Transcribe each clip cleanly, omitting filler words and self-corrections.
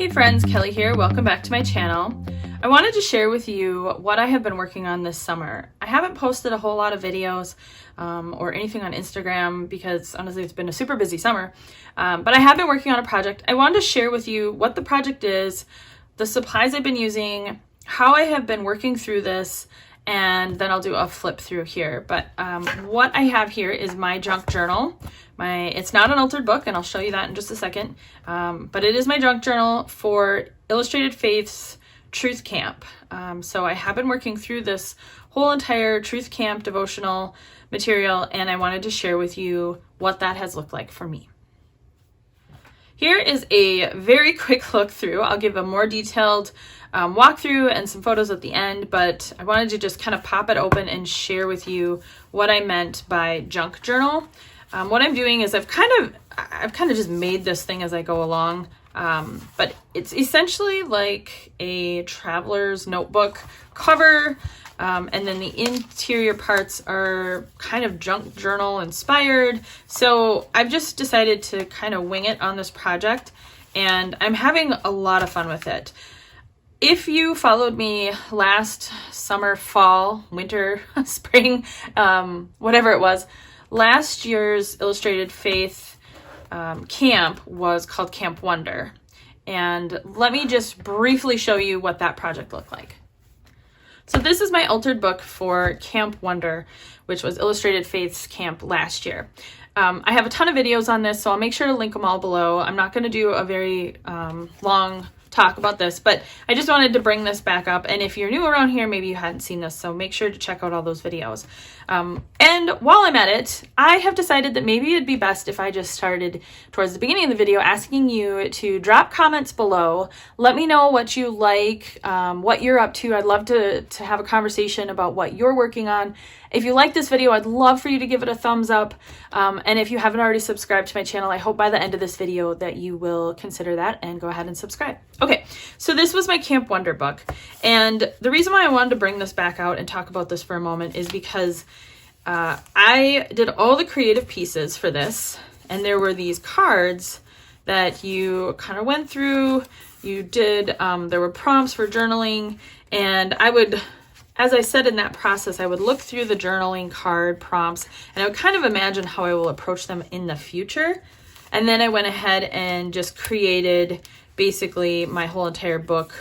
Hey friends, Kelly here. Welcome back to my channel. I wanted to share with you what I have been working on this summer. I haven't posted a whole lot of videos or anything on Instagram because honestly it's been a super busy summer, but I have been working on a project. I wanted to share with you what the project is, the supplies I've been using, how I have been working through this, and then I'll do a flip through here. But what I have here is my junk journal. It's not an altered book, and I'll show you that in just a second, but it is my junk journal for Illustrated Faith's Truth Camp. So I have been working through this whole entire Truth Camp devotional material, and I wanted to share with you what that has looked like for me. Here is a very quick look through. I'll give a more detailed walkthrough and some photos at the end, but I wanted to just kind of pop it open and share with you what I meant by junk journal. What I'm doing is I've kind of just made this thing as I go along, but it's essentially like a traveler's notebook cover, and then the interior parts are kind of junk journal inspired. So I've just decided to kind of wing it on this project, and I'm having a lot of fun with it. If you followed me last summer, fall, winter, spring, whatever it was, last year's Illustrated Faith camp was called Camp Wonder. And let me just briefly show you what that project looked like. So this is my altered book for Camp Wonder, which was Illustrated Faith's camp last year. I have a ton of videos on this, so I'll make sure to link them all below. I'm not going to do a very long talk about this, but I just wanted to bring this back up. And if you're new around here, maybe you hadn't seen this, so make sure to check out all those videos. And while I'm at it, I have decided that maybe it'd be best if I just started towards the beginning of the video asking you to drop comments below. Let me know what you like, what you're up to. I'd love to have a conversation about what you're working on. If you like this video, I'd love for you to give it a thumbs up. And if you haven't already subscribed to my channel, I hope by the end of this video that you will consider that and go ahead and subscribe. Okay, so this was my Camp Wonder book. And the reason why I wanted to bring this back out and talk about this for a moment is because I did all the creative pieces for this. And there were these cards that you kind of went through. You did, there were prompts for journaling. And I would, as I said in that process, I would look through the journaling card prompts and I would kind of imagine how I will approach them in the future. And then I went ahead and just created basically my whole entire book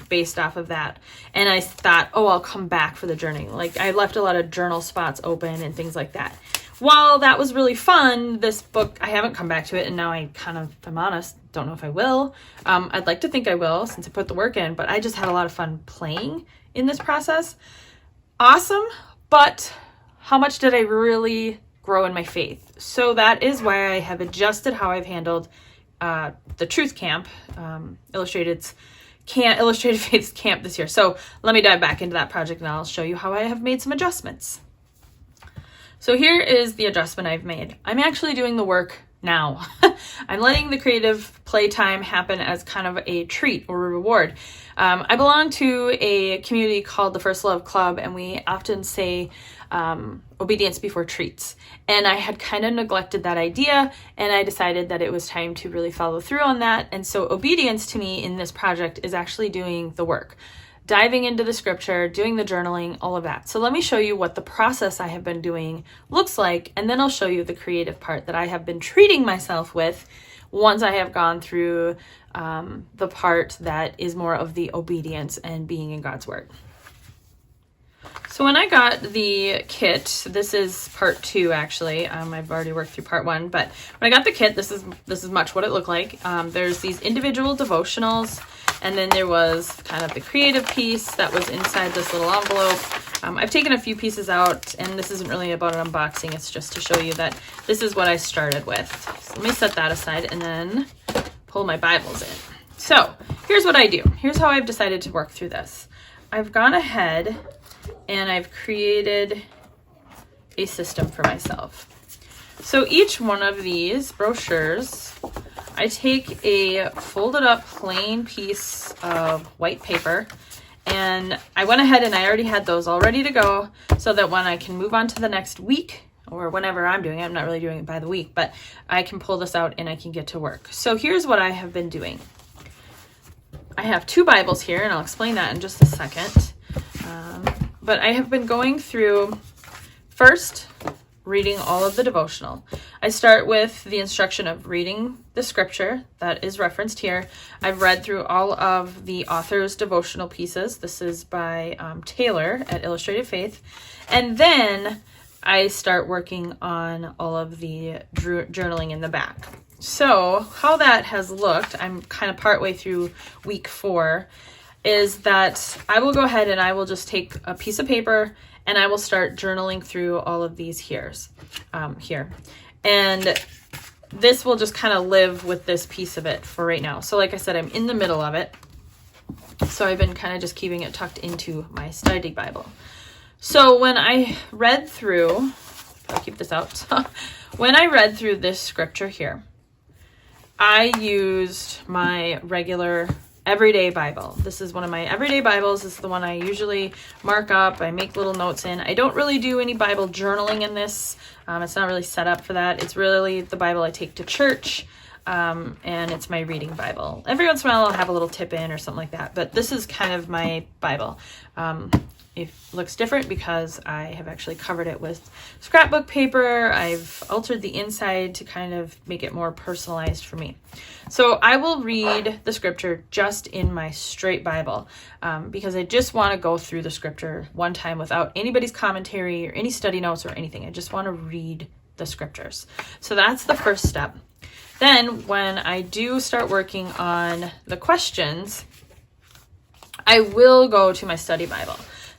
based off of that. And I thought, oh, I'll come back for the journaling. Like I left a lot of journal spots open and things like that. While that was really fun, this book, I haven't come back to it. And now I kind of, if I'm honest, don't know if I will. I'd like to think I will since I put the work in, but I just had a lot of fun playing in this process. Awesome, but how much did I really grow in my faith? So that is why I have adjusted how I've handled the Truth Camp, Illustrated Faith's camp this year. So let me dive back into that project and I'll show you how I have made some adjustments. So here is the adjustment I've made. I'm actually doing the work now. I'm letting the creative playtime happen as kind of a treat or a reward. I belong to a community called the First Love Club, and we often say obedience before treats. And I had kind of neglected that idea, and I decided that it was time to really follow through on that. And so obedience to me in this project is actually doing the work, diving into the scripture, doing the journaling, all of that. So let me show you what the process I have been doing looks like, and then I'll show you the creative part that I have been treating myself with once I have gone through the part that is more of the obedience and being in God's Word. So when I got the kit, this is part 2 actually. I've already worked through part 1, but when I got the kit, this is much what it looked like. There's these individual devotionals, and then there was kind of the creative piece that was inside this little envelope. I've taken a few pieces out, and this isn't really about an unboxing. It's just to show you that this is what I started with. So let me set that aside and then pull my Bibles in. So here's what I do. Here's how I've decided to work through this. I've gone ahead and I've created a system for myself. So each one of these brochures, I take a folded up plain piece of white paper, and I went ahead and I already had those all ready to go so that when I can move on to the next week or whenever I'm doing it, I'm not really doing it by the week, but I can pull this out and I can get to work. So here's what I have been doing. I have two Bibles here, and I'll explain that in just a second. But I have been going through, first, reading all of the devotional. I start with the instruction of reading the scripture that is referenced here. I've read through all of the author's devotional pieces. This is by Taylor at Illustrated Faith. And then I start working on all of the journaling in the back. So how that has looked, I'm kind of partway through week 4, is that I will go ahead and I will just take a piece of paper and I will start journaling through all of these here. And this will just kind of live with this piece of it for right now. So like I said, I'm in the middle of it. So I've been kind of just keeping it tucked into my study Bible. So when I read through, I'll keep this out. When I read through this scripture here, I used my regular everyday Bible. This is one of my everyday Bibles. This is the one I usually mark up. I make little notes in. I don't really do any Bible journaling in this. It's not really set up for that. It's really the Bible I take to church, and it's my reading Bible. Every once in a while I'll have a little tip in or something like that, but this is kind of my Bible. It looks different because I have actually covered it with scrapbook paper. I've altered the inside to kind of make it more personalized for me. So I will read the scripture just in my straight Bible because I just want to go through the scripture one time without anybody's commentary or any study notes or anything. I just want to read the scriptures. So that's the first step. Then when I do start working on the questions, I will go to my study Bible.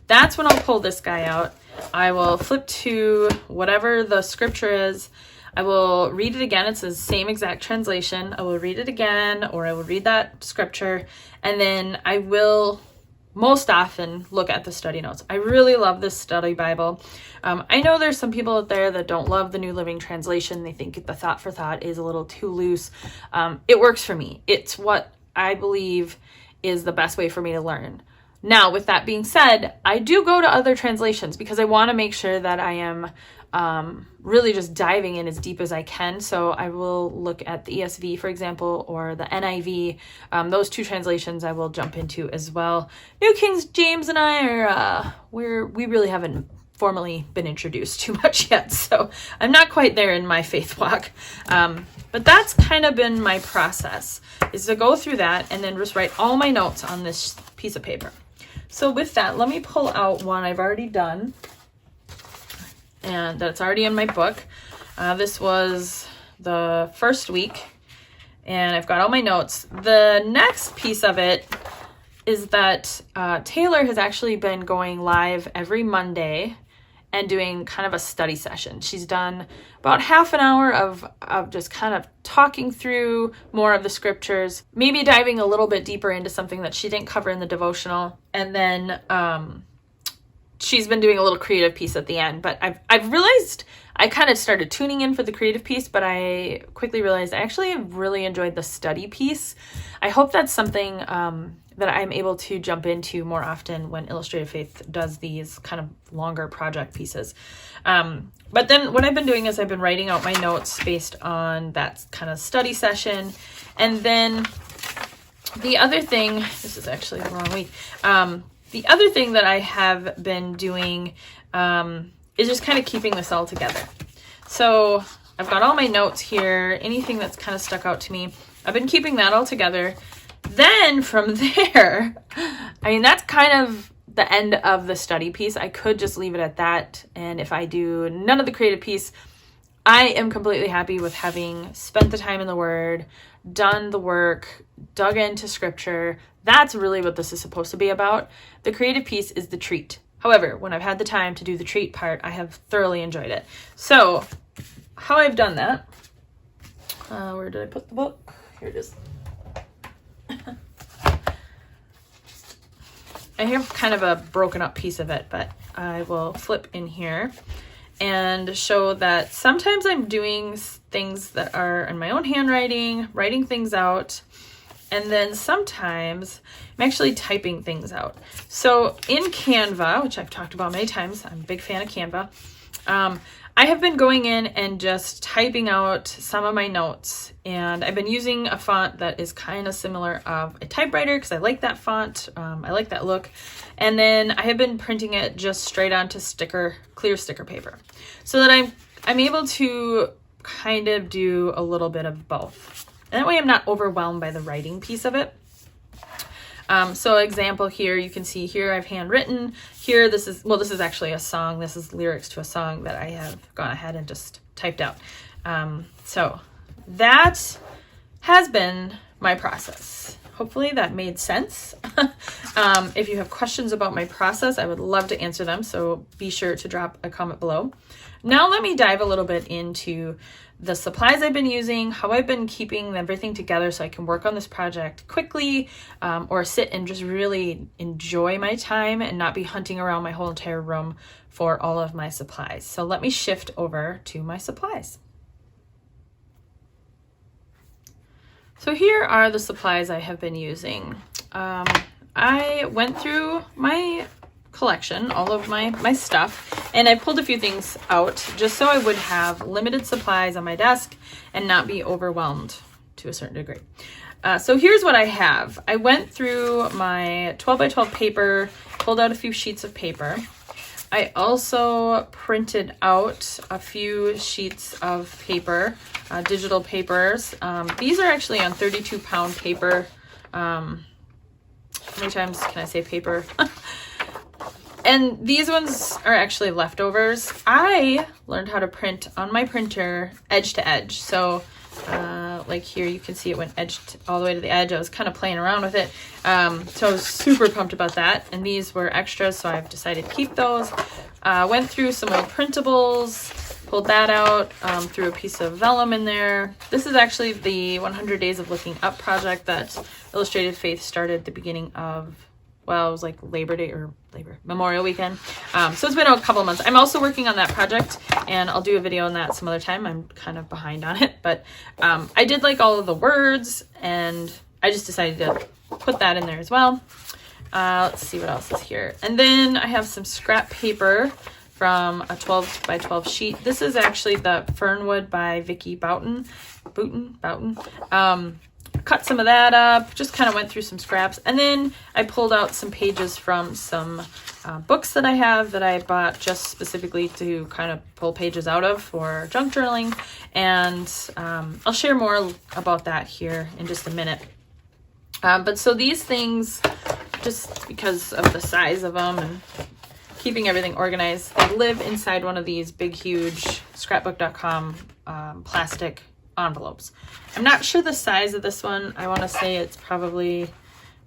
That's when I'll pull this guy out. I will flip to whatever the scripture is. I will read it again. It's the same exact translation. I will read it again, or I will read that scripture, and then I will most often look at the study notes. I really love this study Bible. I know there's some people out there that don't love the New Living Translation. They think the thought for thought is a little too loose. It works for me. It's what I believe is the best way for me to learn. Now, with that being said, I do go to other translations because I want to make sure that I am really just diving in as deep as I can. So I will look at the ESV, for example, or the NIV. Those two translations I will jump into as well. New King James and I are, we really haven't formally been introduced too much yet. So I'm not quite there in my faith walk. But that's kind of been my process, is to go through that and then just write all my notes on this piece of paper. So with that, let me pull out one I've already done, and that's already in my book. This was the first week, and I've got all my notes. The next piece of it is that Taylor has actually been going live every Monday and doing kind of a study session. She's done about half an hour of just kind of talking through more of the scriptures, maybe diving a little bit deeper into something that she didn't cover in the devotional. And then she's been doing a little creative piece at the end. But I've realized I kind of started tuning in for the creative piece, but I quickly realized I actually really enjoyed the study piece. I hope that's something that I'm able to jump into more often when Illustrated Faith does these kind of longer project pieces. But then what I've been doing is I've been writing out my notes based on that kind of study session. And then the other thing, this is actually the wrong week. The other thing that I have been doing is just kind of keeping this all together. So I've got all my notes here, anything that's kind of stuck out to me. I've been keeping that all together. Then from there, I mean, that's kind of the end of the study piece. I could just leave it at that. And if I do none of the creative piece, I am completely happy with having spent the time in the Word, done the work, dug into scripture. That's really what this is supposed to be about. The creative piece is the treat. However, when I've had the time to do the treat part, I have thoroughly enjoyed it. So how I've done that, where did I put the book? Here it is. I have kind of a broken up piece of it, but I will flip in here and show that sometimes I'm doing things that are in my own handwriting, writing things out, and then sometimes I'm actually typing things out. So in Canva, which I've talked about many times, I'm a big fan of Canva, I have been going in and just typing out some of my notes, and I've been using a font that is kind of similar of a typewriter because I like that font. I like that look. And then I have been printing it just straight onto clear sticker paper so that I'm able to kind of do a little bit of both. And that way I'm not overwhelmed by the writing piece of it. So example here, you can see here I've handwritten. Here, this is actually a song. This is lyrics to a song that I have gone ahead and just typed out. So that has been my process. Hopefully that made sense. If you have questions about my process, I would love to answer them. So be sure to drop a comment below. Now let me dive a little bit into the supplies I've been using, how I've been keeping everything together so I can work on this project quickly, or sit and just really enjoy my time and not be hunting around my whole entire room for all of my supplies. So let me shift over to my supplies. So here are the supplies I have been using. I went through my collection, all of my stuff, and I pulled a few things out just so I would have limited supplies on my desk and not be overwhelmed to a certain degree. So here's what I have. I went through my 12 by 12 paper, pulled out a few sheets of paper. I also printed out a few sheets of paper, digital papers. These are actually on 32-pound paper. How many times can I say paper? And these ones are actually leftovers. I learned how to print on my printer edge to edge. So like here, you can see it went edged all the way to the edge. I was kind of playing around with it. So I was super pumped about that. And these were extras, so I've decided to keep those. Went through some old printables, pulled that out, threw a piece of vellum in there. This is actually the 100 Days of Looking Up project that Illustrated Faith started at the beginning of, well, it was like Memorial weekend. So it's been a couple of months. I'm also working on that project, and I'll do a video on that some other time. I'm kind of behind on it, but I did like all of the words, and I just decided to put that in there as well. Let's see what else is here. And then I have some scrap paper from a 12 by 12 sheet. This is actually the Fernwood by Vicki Boughton. Cut some of that up, just kind of went through some scraps, and then I pulled out some pages from some books that I have that I bought just specifically to kind of pull pages out of for junk journaling, and I'll share more about that here in just a minute. But so these things, just because of the size of them and keeping everything organized, they live inside one of these big, huge scrapbook.com plastic envelopes. I'm not sure the size of this one. I want to say it's probably,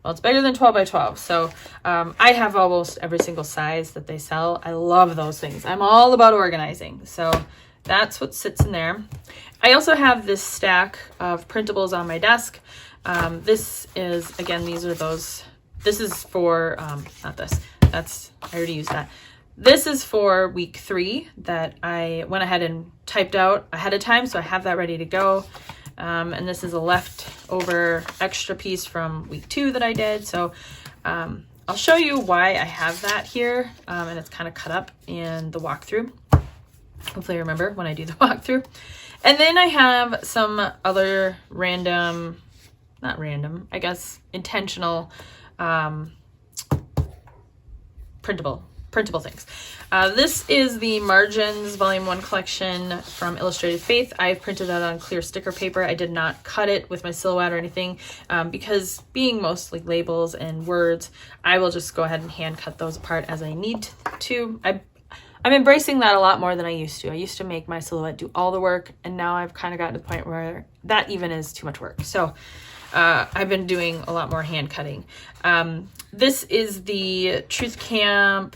well, it's bigger than 12 by 12. So I have almost every single size that they sell. I love those things. I'm all about organizing. So that's what sits in there. I also have this stack of printables on my desk. This is, again, these are those, this is for, not this, that's, I already used that. This is for week 3 that I went ahead and typed out ahead of time, so I have that ready to go. And this is a leftover extra piece from week 2 that I did. So I'll show you why I have that here, and it's kind of cut up in the walkthrough. Hopefully I remember when I do the walkthrough. And then I have some other random, not random, I guess intentional printable things. This is the Margins Volume 1 collection from Illustrated Faith. I've printed that on clear sticker paper. I did not cut it with my silhouette or anything because being mostly labels and words, I will just go ahead and hand cut those apart as I need to. I'm embracing that a lot more than I used to. I used to make my silhouette do all the work, and now I've kind of gotten to the point where that even is too much work. So I've been doing a lot more hand cutting. This is the Truth Camp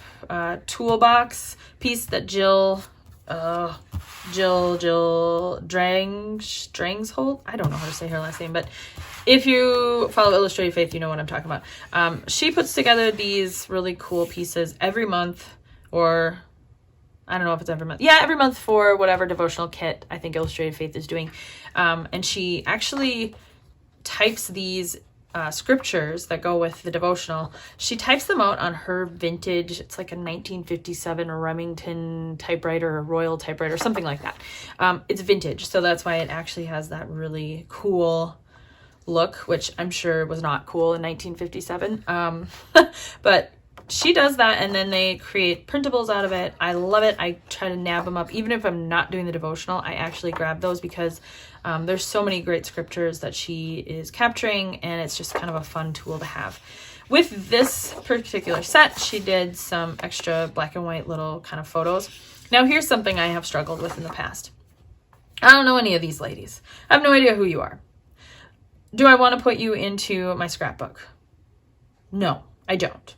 toolbox piece that Jill Drangsholt. I don't know how to say her last name, but if you follow Illustrated Faith, you know what I'm talking about. She puts together these really cool pieces every month, or I don't know if it's every month. Yeah, every month for whatever devotional kit I think Illustrated Faith is doing. And she actually types these scriptures that go with the devotional. She types them out on her vintage, it's like a 1957 Remington typewriter or Royal typewriter, something like that. It's vintage, so that's why it actually has that really cool look, which I'm sure was not cool in 1957. But she does that, and then they create printables out of it. I love it. I try to nab them up. Even if I'm not doing the devotional, I actually grab those because there's so many great scriptures that she is capturing, and it's just kind of a fun tool to have. With this particular set, she did some extra black and white little kind of photos. Now, here's something I have struggled with in the past. I don't know any of these ladies. I have no idea who you are. Do I want to put you into my scrapbook? No, I don't.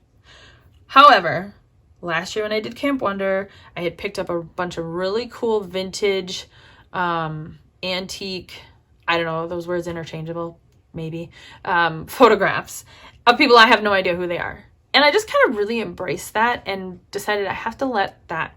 However, last year when I did Camp Wonder, I had picked up a bunch of really cool vintage, antique, I don't know, are those words interchangeable? Maybe, photographs of people I have no idea who they are. And I just kind of really embraced that and decided I have to let that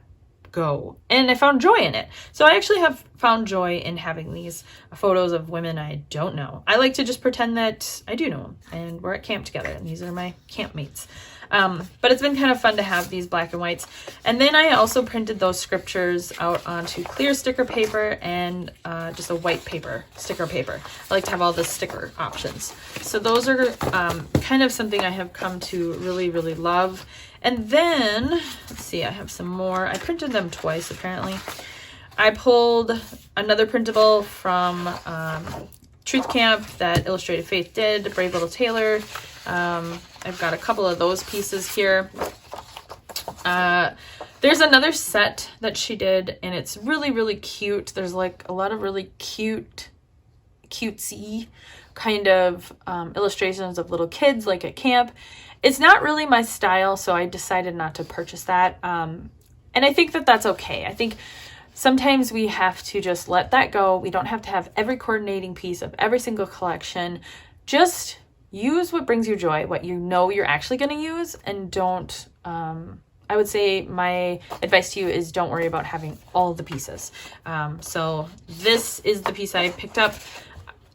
go. And I found joy in it. So I actually have found joy in having these photos of women I don't know. I like to just pretend that I do know them and we're at camp together and these are my camp mates. But it's been kind of fun to have these black and whites. And then I also printed those scriptures out onto clear sticker paper and just a white paper, sticker paper. I like to have all the sticker options. So those are kind of something I have come to really, really love. And then, let's see, I have some more. I printed them twice, apparently. I pulled another printable from Truth Camp that Illustrated Faith did, Brave Little Tailor. I've got a couple of those pieces here. There's another set that she did, and it's really, really cute. There's like a lot of really cutesy kind of illustrations of little kids like at camp. It's not really my style, so I decided not to purchase that. And I think that that's okay. I think sometimes we have to just let that go. We don't have to have every coordinating piece of every single collection. Just use what brings you joy, what you know you're actually going to use, and don't, I would say my advice to you is don't worry about having all the pieces. So this is the piece I picked up.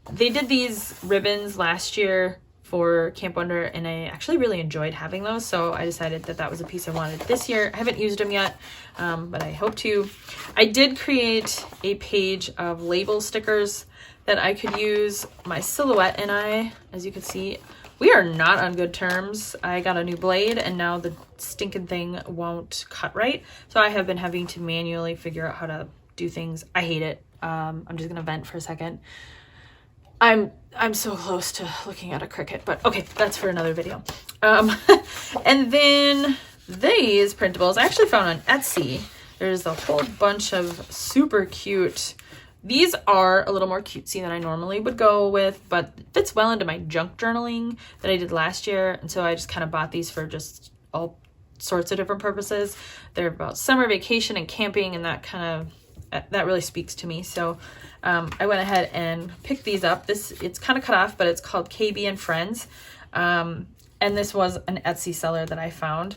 They did these ribbons last year for Camp Wonder, and I actually really enjoyed having those, so I decided that that was a piece I wanted this year. I haven't used them yet, but I hope to. I did create a page of label stickers that I could use. My silhouette and I, as you can see, we are not on good terms. I got a new blade, and now the stinking thing won't cut right, so I have been having to manually figure out how to do things. I hate it. I'm just gonna vent for a second. I'm so close to looking at a cricket, but okay, that's for another video. And then these printables I actually found on Etsy. There's a whole bunch of super cute. These are a little more cutesy than I normally would go with, but it fits well into my junk journaling that I did last year. And so I just kind of bought these for just all sorts of different purposes. They're about summer vacation and camping, and that really speaks to me. So I went ahead and picked these up. It's kind of cut off, but it's called KB and Friends. And this was an Etsy seller that I found.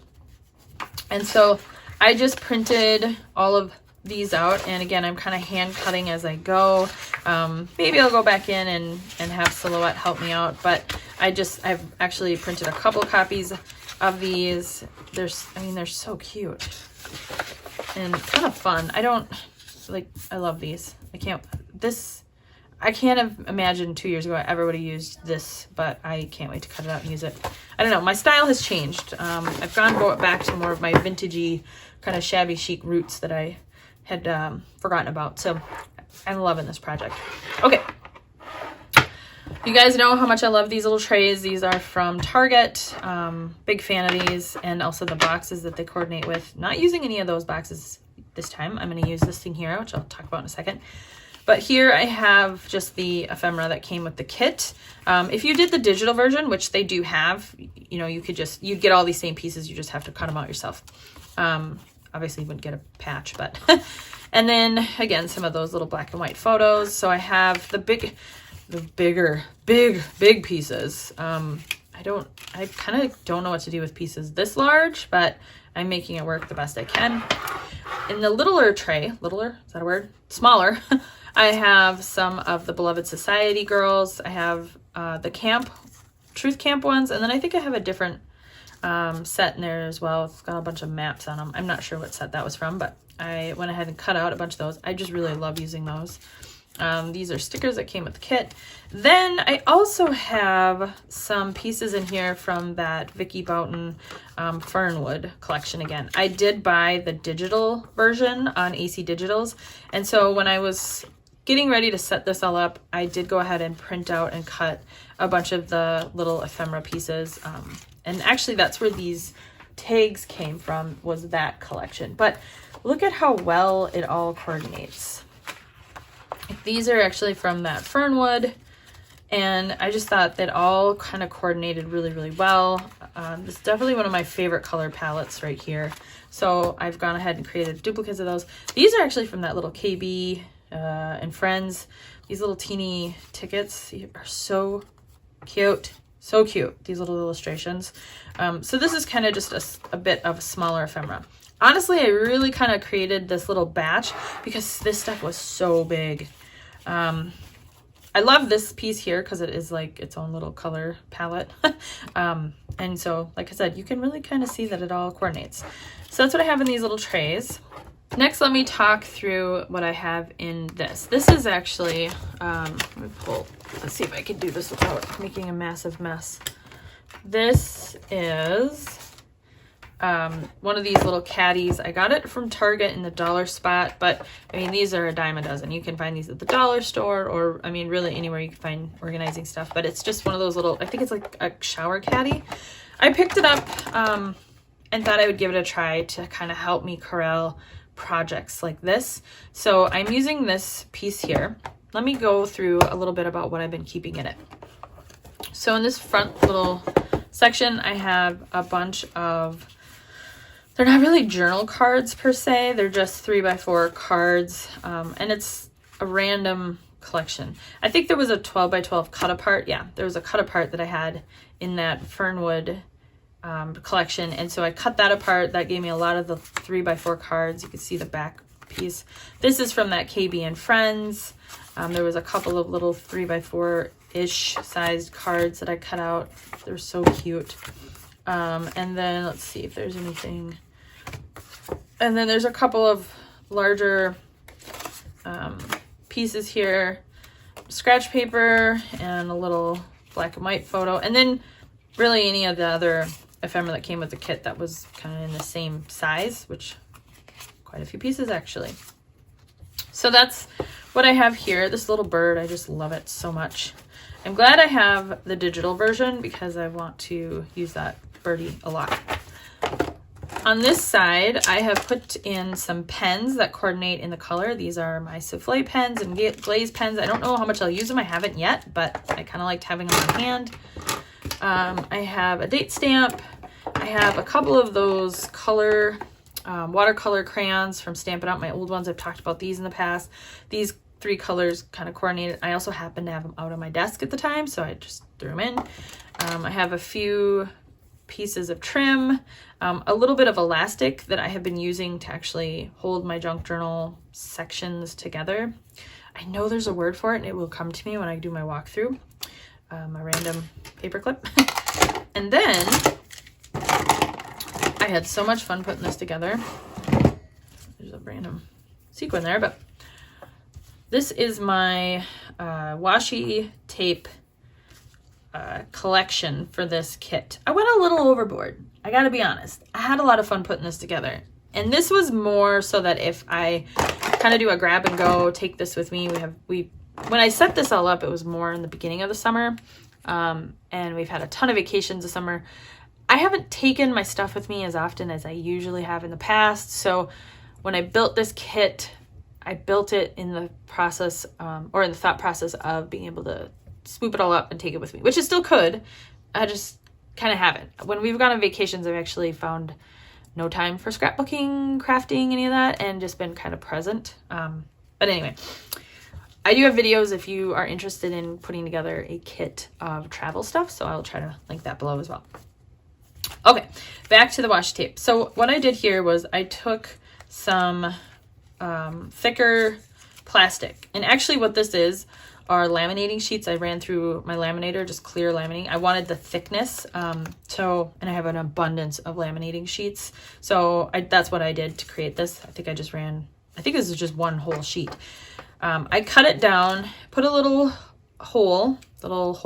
And so I just printed all of these out. And again, I'm kind of hand cutting as I go. Maybe I'll go back in and have Silhouette help me out. But I've actually printed a couple copies of these. They're so cute and kind of fun. I love these. I can't have imagined 2 years ago I ever would have used this, but I can't wait to cut it out and use it. I don't know. My style has changed. I've gone back to more of my vintagey kind of shabby chic roots that I had forgotten about. So I'm loving this project. Okay. You guys know how much I love these little trays. These are from Target. Big fan of these, and also the boxes that they coordinate with. Not using any of those boxes this time. I'm going to use this thing here, which I'll talk about in a second. But here I have just the ephemera that came with the kit. If you did the digital version, which they do have, you'd get all these same pieces. You just have to cut them out yourself. Obviously you wouldn't get a patch, but, and then again, some of those little black and white photos. So I have the big pieces. I kind of don't know what to do with pieces this large, but I'm making it work the best I can. In the littler tray, is that a word? Smaller, I have some of the Beloved Society girls. I have the camp Truth Camp ones, and then I think I have a different set in there as well. It's got a bunch of maps on them. I'm not sure what set that was from, but I went ahead and cut out a bunch of those. I just really love using those. These are stickers that came with the kit. Then I also have some pieces in here from that Vicky Boughton Fernwood collection again. I did buy the digital version on AC Digitals, and so when I was getting ready to set this all up, I did go ahead and print out and cut a bunch of the little ephemera pieces. And actually that's where these tags came from, was that collection. But look at how well it all coordinates. These are actually from that Fernwood, and I just thought that all kind of coordinated really, really well. It's definitely one of my favorite color palettes right here. So I've gone ahead and created duplicates of those. These are actually from that little KB and Friends. These little teeny tickets are so cute. So cute, these little illustrations. So this is kind of just a bit of a smaller ephemera. Honestly, I really kind of created this little batch because this stuff was so big. I love this piece here because it is like its own little color palette. And so, like I said, you can really kind of see that it all coordinates. So that's what I have in these little trays. Next, let me talk through what I have in this. This is actually, let me pull, let's see if I can do this without making a massive mess. This is one of these little caddies. I got it from Target in the dollar spot, but I mean, these are a dime a dozen. You can find these at the dollar store, or I mean, really anywhere you can find organizing stuff, but it's just one of those little, I think it's like a shower caddy. I picked it up and thought I would give it a try to kind of help me corral projects like this. So I'm using this piece here. Let me go through a little bit about what I've been keeping in it. So in this front little section, I have a bunch of, they're not really journal cards per se, they're just 3x4 cards, and it's a random collection. I think there was a 12x12 cut apart. Yeah, there was a cut apart that I had in that Fernwood collection, and so I cut that apart. That gave me a lot of the 3x4 cards. You can see the back piece. This is from that KB and Friends. There was a couple of little 3x4-ish sized cards that I cut out. They're so cute. And then let's see if there's anything. And then there's a couple of larger pieces here, scratch paper and a little black and white photo, and then really any of the other ephemera that came with the kit that was kind of in the same size, which quite a few pieces actually. So that's what I have here. This little bird, I just love it so much. I'm glad I have the digital version because I want to use that birdie a lot. On this side, I have put in some pens that coordinate in the color. These are my souffle pens and glaze pens. I don't know how much I'll use them. I haven't yet, but I kind of liked having them on hand. I have a date stamp. I have a couple of those color watercolor crayons from Stampin' Up, my old ones. I've talked about these in the past. These three colors kind of coordinated. I also happened to have them out on my desk at the time, so I just threw them in. I have a few pieces of trim, a little bit of elastic that I have been using to actually hold my junk journal sections together. I know there's a word for it, and it will come to me when I do my walkthrough. A random paper clip. And then I had so much fun putting this together. There's a random sequin there, but this is my washi tape collection for this kit. I went a little overboard, I gotta be honest. I had a lot of fun putting this together, and this was more so that if I kind of do a grab and go, take this with me. When I set this all up, it was more in the beginning of the summer, and we've had a ton of vacations this summer. I haven't taken my stuff with me as often as I usually have in the past, so when I built this kit, I built it in the process, or in the thought process of being able to swoop it all up and take it with me, which I still could. I just kind of haven't. When we've gone on vacations, I've actually found no time for scrapbooking, crafting, any of that, and just been kind of present. But anyway, I do have videos if you are interested in putting together a kit of travel stuff, so I'll try to link that below as well. Okay, back to the washi tape. So what I did here was I took some thicker plastic, and actually what this is, are laminating sheets. I ran through my laminator, just clear laminating. I wanted the thickness, and I have an abundance of laminating sheets. So that's what I did to create this. I think this is just one whole sheet. I cut it down, put a little hole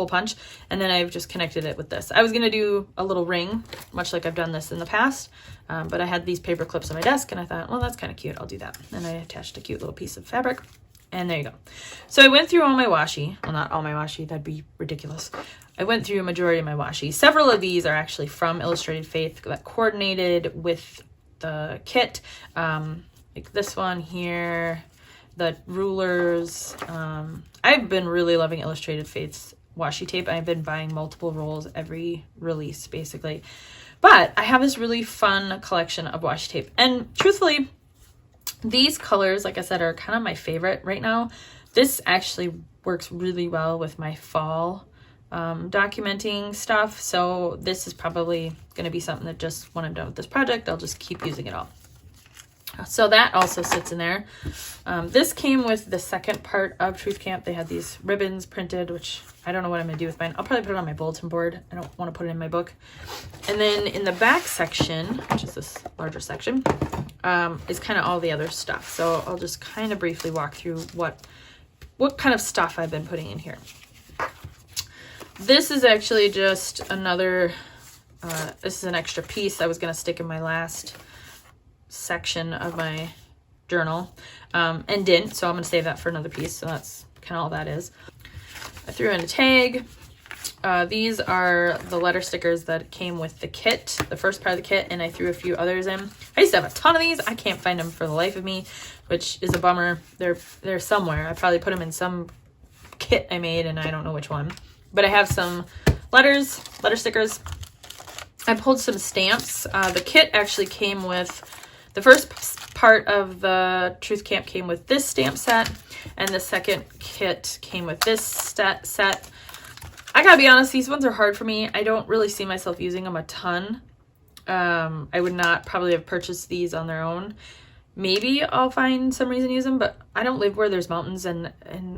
punch, and then I've just connected it with this. I was going to do a little ring, much like I've done this in the past, but I had these paper clips on my desk, and I thought, well, that's kind of cute. I'll do that. And I attached a cute little piece of fabric, and there you go. So I went through all my washi. Well, not all my washi. That'd be ridiculous. I went through a majority of my washi. Several of these are actually from Illustrated Faith that coordinated with the kit, like this one here, the rulers. I've been really loving Illustrated Faith's washi tape. I've been buying multiple rolls every release, basically. But I have this really fun collection of washi tape. And truthfully, these colors, like I said, are kind of my favorite right now. This actually works really well with my fall documenting stuff. So this is probably going to be something that just when I'm done with this project, I'll just keep using it all. So that also sits in there. This came with the second part of Truth Camp. They had these ribbons printed, which I don't know what I'm going to do with mine. I'll probably put it on my bulletin board. I don't want to put it in my book. And then in the back section, which is this larger section, is kind of all the other stuff. So I'll just kind of briefly walk through what kind of stuff I've been putting in here. This is actually just another, this is an extra piece I was going to stick in my last section of my journal, and didn't, so I'm going to save that for another piece. So that's kind of all that is. I threw in a tag. These are the letter stickers that came with the kit, the first part of the kit, and I threw a few others in. I used to have a ton of these. I can't find them for the life of me, which is a bummer. They're somewhere. I probably put them in some kit I made, and I don't know which one. But I have some letter stickers. I pulled some stamps. The kit actually came with, the first part of the Truth Camp came with this stamp set, and the second kit came with this set. I gotta be honest, these ones are hard for me. I don't really see myself using them a ton. I would not probably have purchased these on their own. Maybe I'll find some reason to use them, but I don't live where there's mountains, and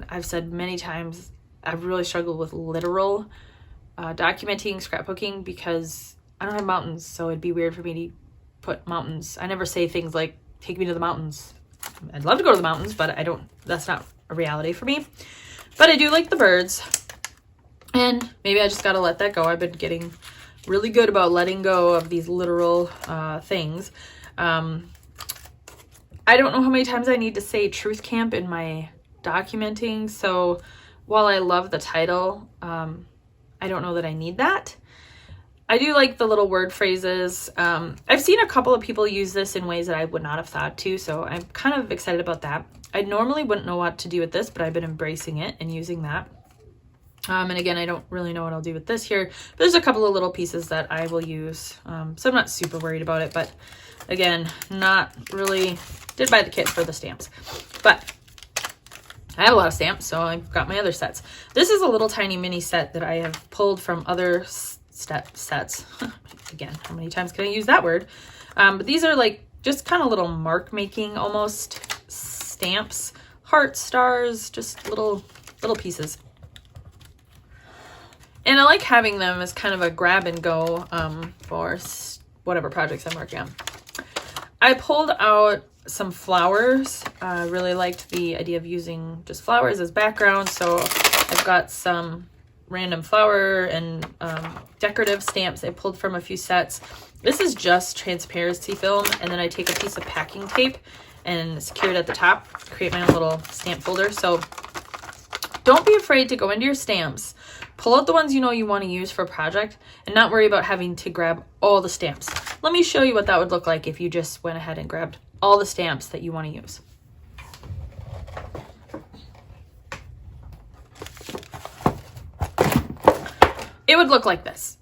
I've said many times I've really struggled with literal documenting, scrapbooking, because I don't have mountains, so it'd be weird for me to put mountains. I never say things like, take me to the mountains. I'd love to go to the mountains, but that's not a reality for me. But I do like the birds, and maybe I just gotta let that go. I've been getting really good about letting go of these literal things. I don't know how many times I need to say Truth Camp in my documenting, so while I love the title, I don't know that I need that. I do like the little word phrases. I've seen a couple of people use this in ways that I would not have thought to, so I'm kind of excited about that. I normally wouldn't know what to do with this, but I've been embracing it and using that. And again, I don't really know what I'll do with this here, but there's a couple of little pieces that I will use. So I'm not super worried about it, but again, not really, did buy the kit for the stamps. But I have a lot of stamps, so I've got my other sets. This is a little tiny mini set that I have pulled from other sets. Again, how many times can I use that word? But these are like just kind of little mark making almost stamps, hearts, stars, just little pieces. And I like having them as kind of a grab and go for whatever projects I'm working on. I pulled out some flowers. I really liked the idea of using just flowers as background, so I've got some random flower and decorative stamps I pulled from a few sets. This is just transparency film, and then I take a piece of packing tape and secure it at the top, create my own little stamp folder. So don't be afraid to go into your stamps, pull out the ones you know you want to use for a project, and not worry about having to grab all the stamps. Let me show you what that would look like if you just went ahead and grabbed all the stamps that you want to use. It would look like this.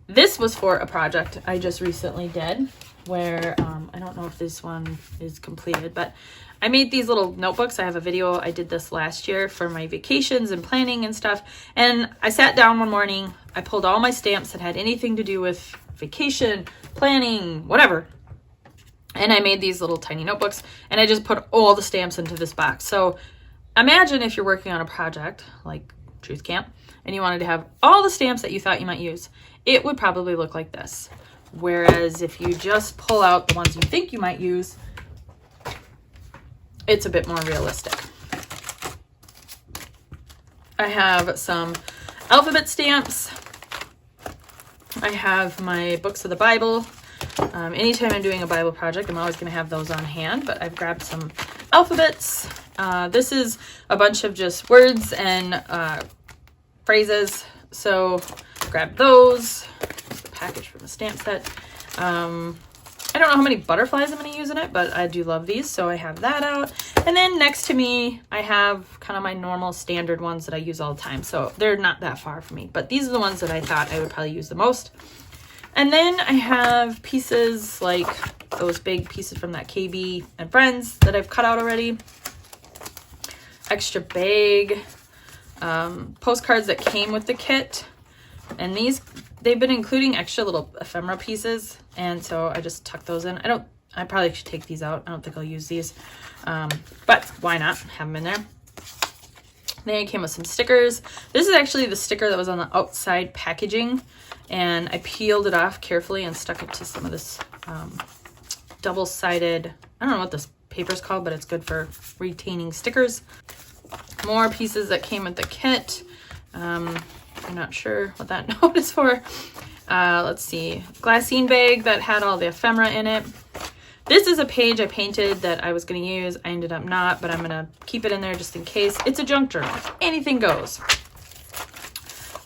This was for a project I just recently did where, I don't know if this one is completed, but I made these little notebooks. I have a video. I did this last year for my vacations and planning and stuff. And I sat down one morning, I pulled all my stamps that had anything to do with vacation, planning, whatever. And I made these little tiny notebooks, and I just put all the stamps into this box. So imagine if you're working on a project like Truth Camp and you wanted to have all the stamps that you thought you might use, it would probably look like this. Whereas if you just pull out the ones you think you might use, it's a bit more realistic. I have some alphabet stamps. I have my books of the Bible. Anytime I'm doing a Bible project, I'm always going to have those on hand, but I've grabbed some alphabets. This is a bunch of just words and phrases, so grab those. The package from the stamp set. I don't know how many butterflies I'm going to use in it, but I do love these, so I have that out. And then next to me, I have kind of my normal standard ones that I use all the time, so they're not that far from me, but these are the ones that I thought I would probably use the most. And then I have pieces like those big pieces from that KB and Friends that I've cut out already. Extra big postcards that came with the kit. And these, they've been including extra little ephemera pieces, and so I just tuck those in. I probably should take these out. I don't think I'll use these, but why not have them in there. Then it came with some stickers. This is actually the sticker that was on the outside packaging, and I peeled it off carefully and stuck it to some of this double-sided, I don't know what this paper is called, but it's good for retaining stickers. More pieces that came with the kit. I'm not sure what that note is for. Let's see. Glassine bag that had all the ephemera in it. This is a page I painted that I was going to use. I ended up not, but I'm going to keep it in there just in case. It's a junk journal. Anything goes.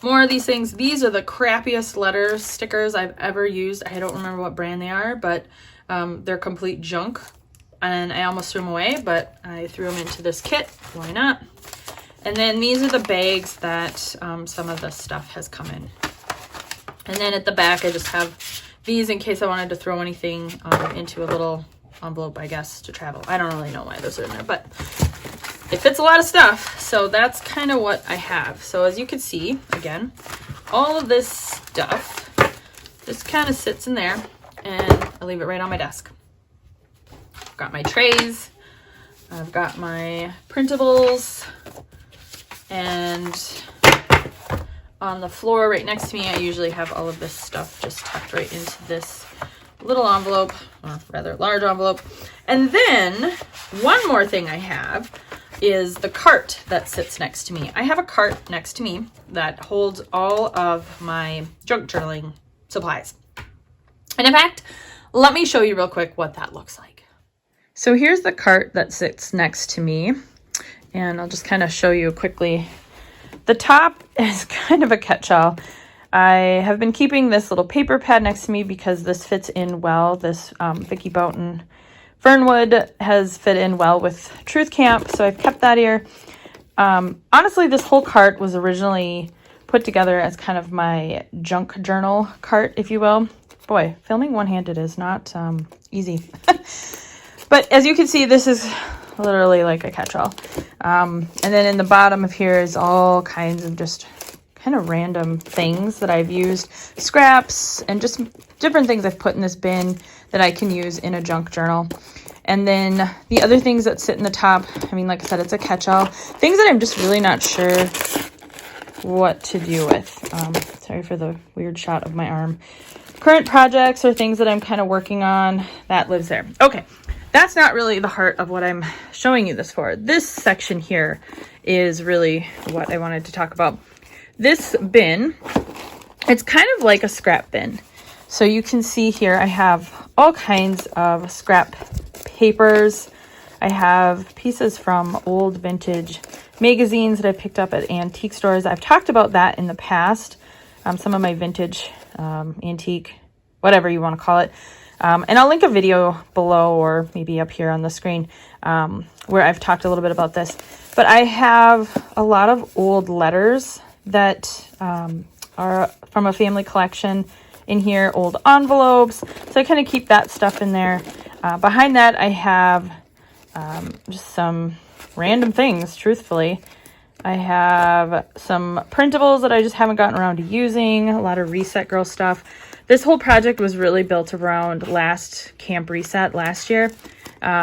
More of these things. These are the crappiest letter stickers I've ever used. I don't remember what brand they are, but they're complete junk. And I almost threw them away, but I threw them into this kit. Why not? And then these are the bags that some of the stuff has come in. And then at the back, I just have these in case I wanted to throw anything into a little envelope, I guess, to travel. I don't really know why those are in there, but it fits a lot of stuff. So that's kind of what I have. So as you can see, again, all of this stuff just kind of sits in there, and I leave it right on my desk. I've got my trays. I've got my printables. And on the floor right next to me, I usually have all of this stuff just tucked right into this little envelope, or rather large envelope. And then one more thing I have is the cart that sits next to me. I have a cart next to me that holds all of my junk journaling supplies. And in fact, let me show you real quick what that looks like. So here's the cart that sits next to me. And I'll just kind of show you quickly. The top is kind of a catch-all. I have been keeping this little paper pad next to me because this fits in well. This Vicky Boughton Fernwood has fit in well with Truth Camp, so I've kept that here. Honestly, this whole cart was originally put together as kind of my junk journal cart, if you will. Boy, filming one-handed is not easy. But as you can see, this is literally like a catch-all. And then in the bottom of here is all kinds of just kind of random things that I've used, scraps and just different things I've put in this bin that I can use in a junk journal. And then the other things that sit in the top, I mean, like I said, it's a catch-all. Things that I'm just really not sure what to do with. Sorry for the weird shot of my arm. Current projects or things that I'm kind of working on, that lives there. Okay. That's not really the heart of what I'm showing you this for. This section here is really what I wanted to talk about. This bin, it's kind of like a scrap bin. So you can see here I have all kinds of scrap papers. I have pieces from old vintage magazines that I picked up at antique stores. I've talked about that in the past. Some of my vintage, antique, whatever you want to call it. And I'll link a video below or maybe up here on the screen where I've talked a little bit about this. But I have a lot of old letters that are from a family collection in here, old envelopes. So I kind of keep that stuff in there. Behind that, I have just some random things, truthfully. I have some printables that I just haven't gotten around to using, a lot of Reset Girl stuff. This whole project was really built around last camp reset last year.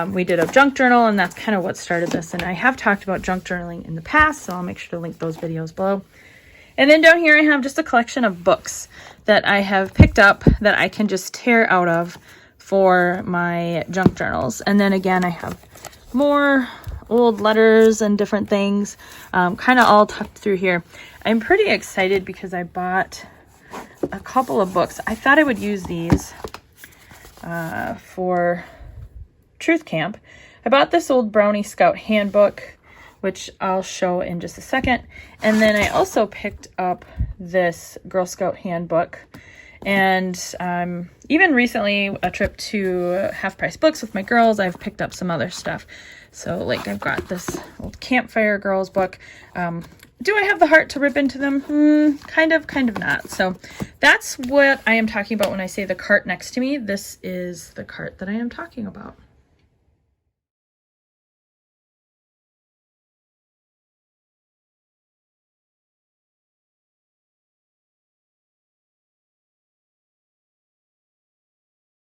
We did a junk journal, and that's kind of what started this. And I have talked about junk journaling in the past, so I'll make sure to link those videos below. And then down here I have just a collection of books that I have picked up that I can just tear out of for my junk journals. And then again, I have more old letters and different things kind of all tucked through here. I'm pretty excited because I bought a couple of books. I thought I would use these for Truth Camp. I bought this old Brownie Scout handbook, which I'll show in just a second. And then I also picked up this Girl Scout handbook. And even recently, a trip to Half Price Books with my girls, I've picked up some other stuff. So like I've got this old Campfire Girls book. Do I have the heart to rip into them? Kind of not. So that's what I am talking about when I say the cart next to me. This is the cart that I am talking about.